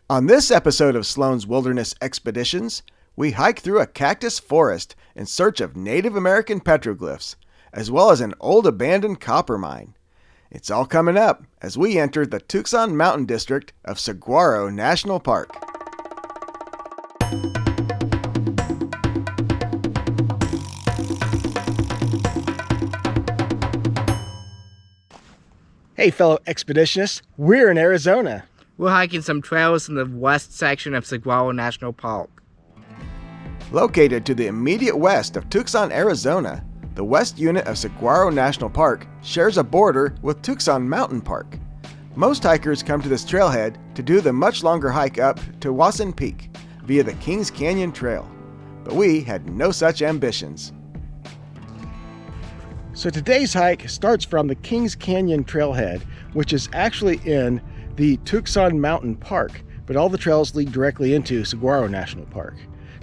On this episode of Sloan's Wilderness Expeditions, we hike through a cactus forest in search of Native American petroglyphs, as well as an old abandoned copper mine. It's all coming up as we enter the Tucson Mountain District of Saguaro National Park. Hey fellow expeditionists, we're in Arizona. We're hiking some trails in the west section of Saguaro National Park. Located to the immediate west of Tucson, Arizona, the west unit of Saguaro National Park shares a border with Tucson Mountain Park. Most hikers come to this trailhead to do the much longer hike up to Wasson Peak via the Kings Canyon Trail, but we had no such ambitions. So today's hike starts from the Kings Canyon trailhead, which is actually in the Tucson Mountain Park, but all the trails lead directly into Saguaro National Park.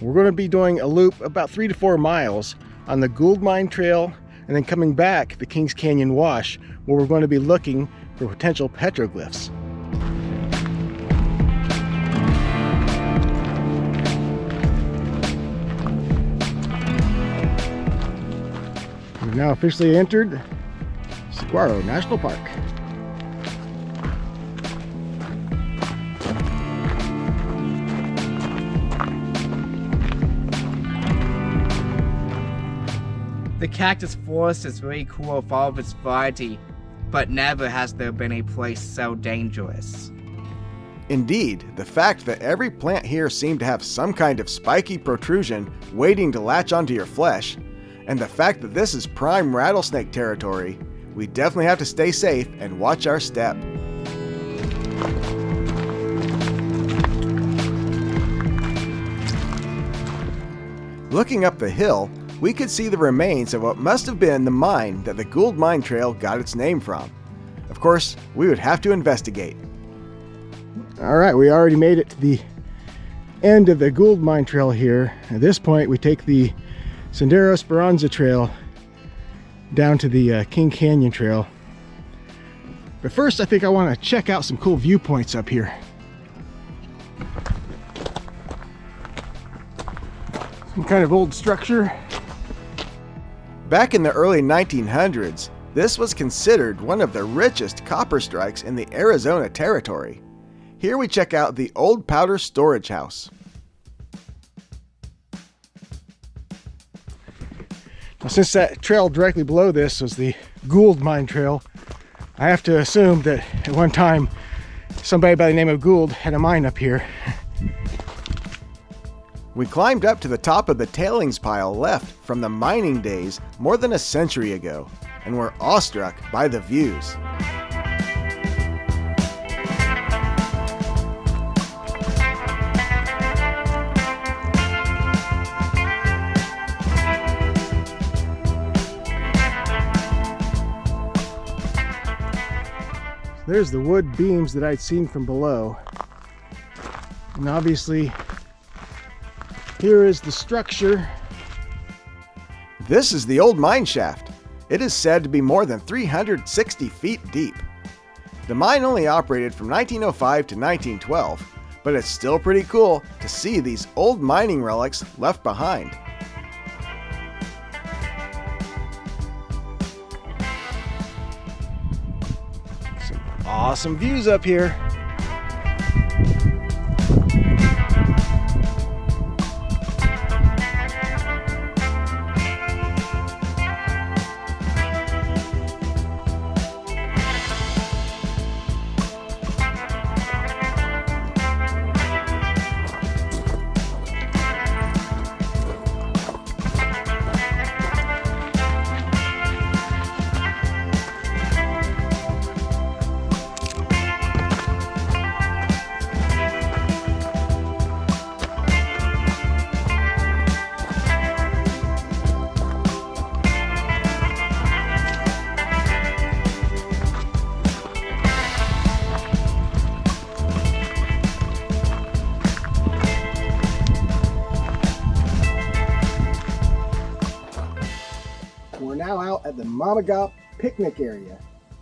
We're going to be doing a loop about 3 to 4 miles on the Gould Mine Trail and then coming back the Kings Canyon Wash, where we're going to be looking for potential petroglyphs. We've now officially entered Saguaro National Park. The cactus forest is very cool for all of its variety, but never has there been a place so dangerous. Indeed, the fact that every plant here seemed to have some kind of spiky protrusion waiting to latch onto your flesh, and the fact that this is prime rattlesnake territory, we definitely have to stay safe and watch our step. Looking up the hill, we could see the remains of what must have been the mine that the Gould Mine Trail got its name from. Of course, we would have to investigate. All right, we already made it to the end of the Gould Mine Trail here. At this point, we take the Sendero Esperanza Trail down to the King Canyon Trail. But first, I think I want to check out some cool viewpoints up here. Some kind of old structure. Back in the early 1900s, this was considered one of the richest copper strikes in the Arizona territory. Here we check out the old powder storage house. Now, since that trail directly below this was the Gould Mine Trail, I have to assume that at one time somebody by the name of Gould had a mine up here. We climbed up to the top of the tailings pile left from the mining days more than a century ago, and were awestruck by the views. There's the wood beams that I'd seen from below, and obviously here is the structure. This is the old mine shaft. It is said to be more than 360 feet deep. The mine only operated from 1905 to 1912, but it's still pretty cool to see these old mining relics left behind. Some awesome views up here. now out at the Mam-a-Gah Picnic Area,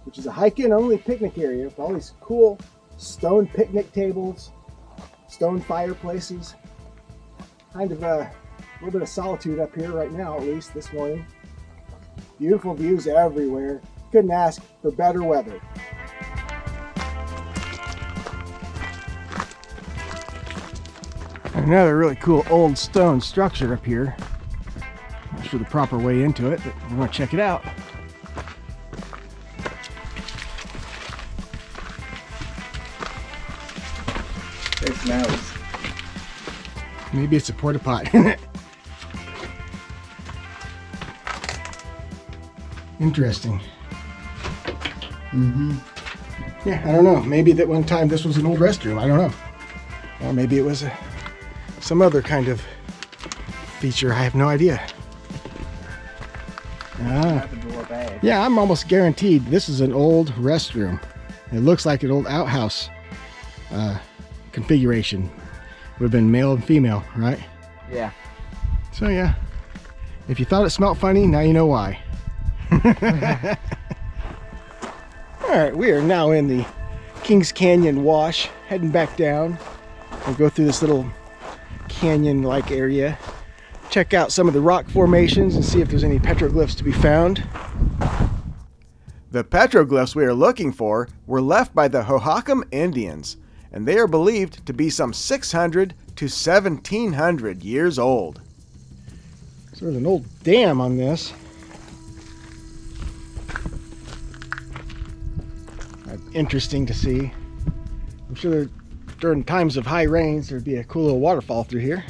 which is a hike-in only picnic area with all these cool stone picnic tables, stone fireplaces. Kind of a little bit of solitude up here right now, at least this morning. Beautiful views everywhere. Couldn't ask for better weather. Another really cool old stone structure up here. Not sure the proper way into it, but we want to check it out. It smells. Maybe it's a porta pot. Interesting. Yeah, I don't know. Maybe that one time this was an old restroom. I don't know. Or maybe it was some other kind of feature. I have no idea. Yeah, I'm almost guaranteed this is an old restroom. It looks like an old outhouse configuration. Would have been male and female, right? Yeah. So yeah, if you thought it smelled funny, now you know why. Alright, we are now in the Kings Canyon wash, heading back down. We'll go through this little canyon-like area, check out some of the rock formations and see if there's any petroglyphs to be found. The petroglyphs we are looking for were left by the Hohokam Indians, and they are believed to be some 600 to 1700 years old. So there's an old dam on this. Interesting to see. I'm sure that during times of high rains there'd be a cool little waterfall through here.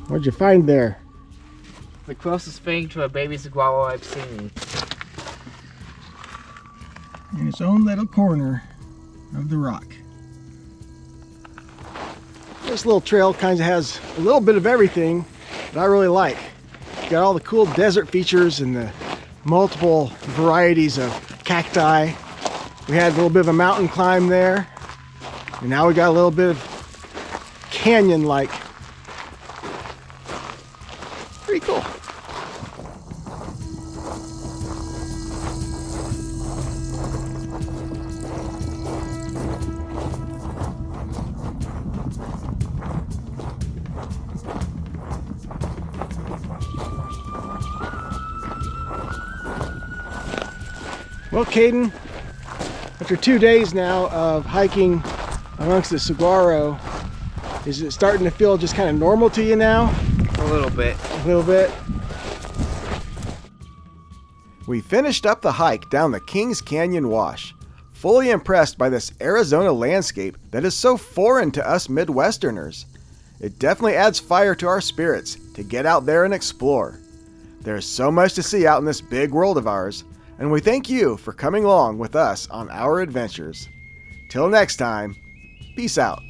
What'd you find there? The closest thing to a baby saguaro I've seen. In its own little corner of the rock. This little trail kind of has a little bit of everything that I really like. It's got all the cool desert features and the multiple varieties of cacti. We had a little bit of a mountain climb there. And now we got a little bit of canyon-like. Pretty cool. Well, Caden, after 2 days now of hiking amongst the saguaro, is it starting to feel just kind of normal to you now? A little bit. A little bit. We finished up the hike down the Kings Canyon Wash, fully impressed by this Arizona landscape that is so foreign to us Midwesterners. It definitely adds fire to our spirits to get out there and explore. There's so much to see out in this big world of ours, and we thank you for coming along with us on our adventures. Till next time, peace out.